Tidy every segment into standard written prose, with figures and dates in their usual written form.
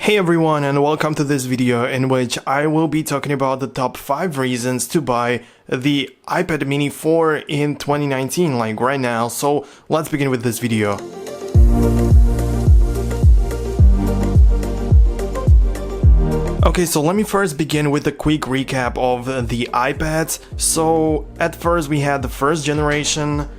Hey everyone, and welcome to this video in which I will be talking about the top 5 reasons to buy the iPad mini 4 in 2019, like right now. So let's begin with this video. Okay, so let me first begin with a quick recap of the iPads. So at first we had the first generation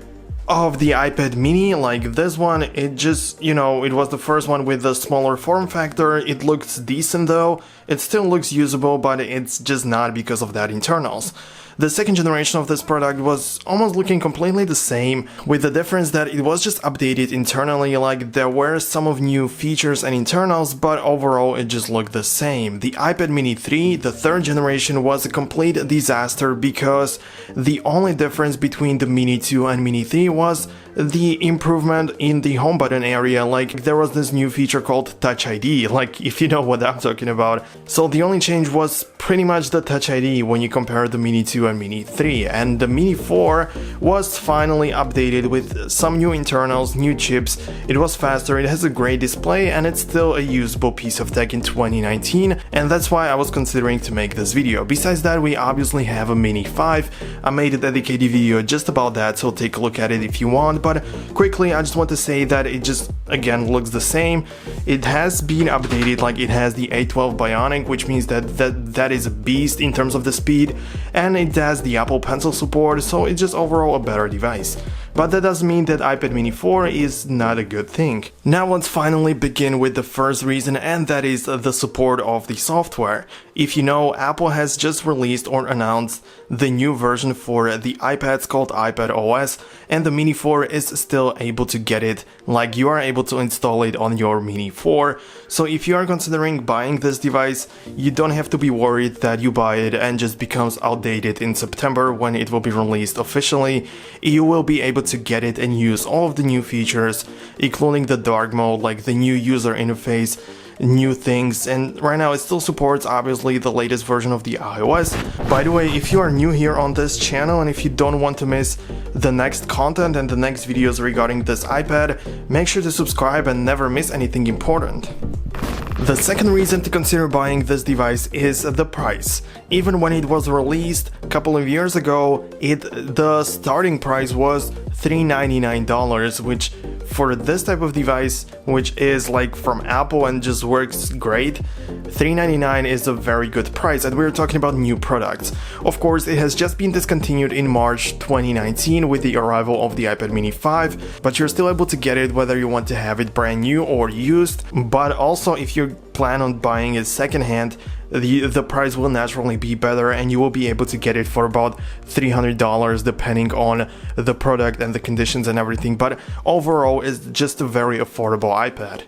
of the iPad mini, like this one. It just, it was the first one with the smaller form factor. It looks decent though. It still looks usable, but it's just not because of that internals. The second generation of this product was almost looking completely the same, with the difference that it was just updated internally. Like there were some of new features and internals, but overall it just looked the same. The iPad mini 3, the third generation, was a complete disaster because the only difference between the mini 2 and mini 3 was the improvement in the home button area. Like there was this new feature called Touch ID, like if you know what I'm talking about. So the only change was pretty much the Touch ID when you compare the mini 2 and mini 3, and the mini 4 was finally updated with some new internals, new chips. It was faster, it has a great display, and it's still a usable piece of tech in 2019, and that's why I was considering to make this video. Besides that, we obviously have a mini 5. I made a dedicated video just about that, so take a look at it if you want. But quickly, I just want to say that it just, again, looks the same. It has been updated, like it has the A12 Bionic, which means that is a beast in terms of the speed, and it has the Apple Pencil support, so it's just overall a better device. But that doesn't mean that iPad mini 4 is not a good thing. Now let's finally begin with the first reason, and that is the support of the software. If you know, Apple has just released or announced the new version for the iPads called iPad OS, and the mini 4 is still able to get it, like you are able to install it on your mini 4. So if you are considering buying this device, you don't have to be worried that you buy it and just becomes outdated in September when it will be released officially. You will be able to get it and use all of the new features, including the dark mode, like the new user interface, new things, and right now it still supports obviously the latest version of the iOS. By the way, if you are new here on this channel and if you don't want to miss the next content and the next videos regarding this iPad, make sure to subscribe and never miss anything important. The second reason to consider buying this device is the price. Even when it was released a couple of years ago, the starting price was $399, which for this type of device, which is like from Apple and just works great, $399 is a very good price, and we're talking about new products. Of course, it has just been discontinued in March 2019 with the arrival of the iPad mini 5, but you're still able to get it whether you want to have it brand new or used. But also, if you plan on buying it secondhand, the price will naturally be better, and you will be able to get it for about $300 depending on the product and the conditions and everything. But overall, it's just a very affordable iPad.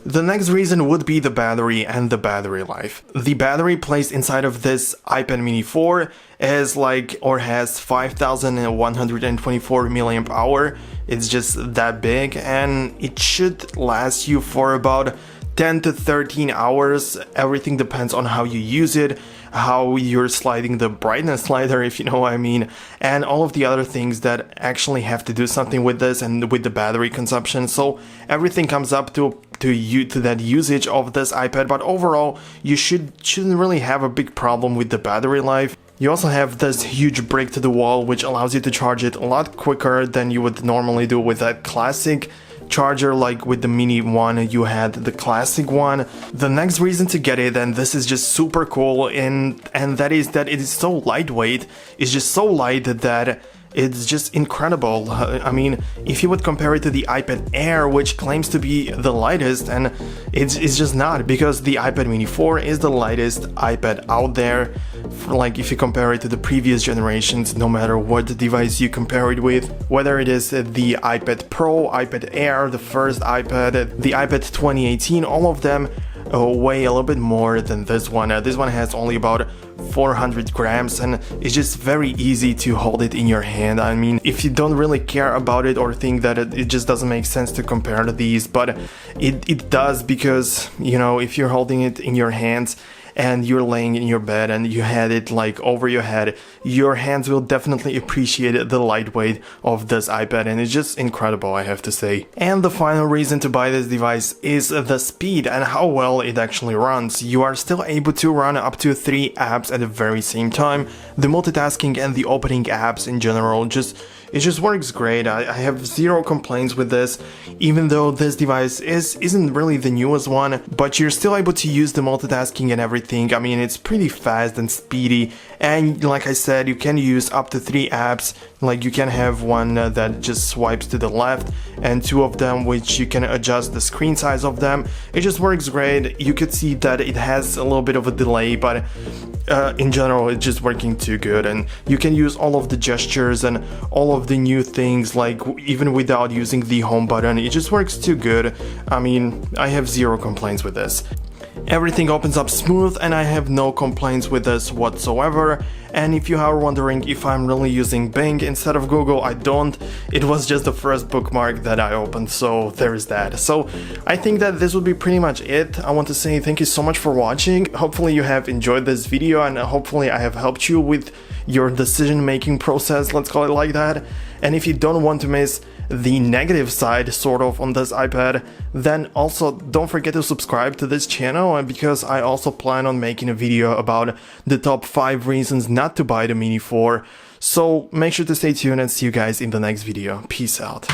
The next reason would be the battery and the battery life. The battery placed inside of this iPad mini 4 has 5124 milliamp hour. It's just that big, and it should last you for about 10 to 13 hours. Everything depends on how you use it, how you're sliding the brightness slider, if you know what I mean, and all of the other things that actually have to do something with this and with the battery consumption. So everything comes up to that usage of this iPad, but overall you shouldn't really have a big problem with the battery life. You also have this huge brick to the wall, which allows you to charge it a lot quicker than you would normally do with that classic charger. Like with the mini 1, you had the classic one. The next reason to get it, and this is just super cool, and that is that it is so lightweight. It's just so light that it's just incredible. I mean, if you would compare it to the iPad Air, which claims to be the lightest, and it's just not, because the iPad mini 4 is the lightest iPad out there. Like if you compare it to the previous generations, no matter what device you compare it with, whether it is the iPad Pro, iPad Air, the first iPad, the iPad 2018, all of them weigh a little bit more than this one. This one has only about 400 grams, and it's just very easy to hold it in your hand. I mean, if you don't really care about it or think that it just doesn't make sense to compare to these, but it does, because if you're holding it in your hands and you're laying in your bed and you had it like over your head, your hands will definitely appreciate the lightweight of this iPad, and it's just incredible, I have to say. And the final reason to buy this device is the speed and how well it actually runs. You are still able to run up to 3 apps at the very same time. The multitasking and the opening apps in general it just works great. I have zero complaints with this, even though this device isn't really the newest one, but you're still able to use the multitasking and everything. I mean, it's pretty fast and speedy, and like I said, you can use up to 3 apps. Like you can have one that just swipes to the left and 2 of them which you can adjust the screen size of them. It just works great. You could see that it has a little bit of a delay, but in general it's just working too good, and you can use all of the gestures and all of the new things, like even without using the home button. It just works too good. I mean, I have zero complaints with this. Everything opens up smooth and I have no complaints with this whatsoever. And if you are wondering if I'm really using Bing instead of Google, I don't. It was just the first bookmark that I opened, so there is that. So I think that this would be pretty much it. I want to say thank you so much for watching. Hopefully you have enjoyed this video, and hopefully I have helped you with your decision making process, let's call it like that. And if you don't want to miss the negative side sort of on this iPad, then also don't forget to subscribe to this channel, because I also plan on making a video about the top 5 reasons not to buy the Mini 4. So make sure to stay tuned and see you guys in the next video. Peace out.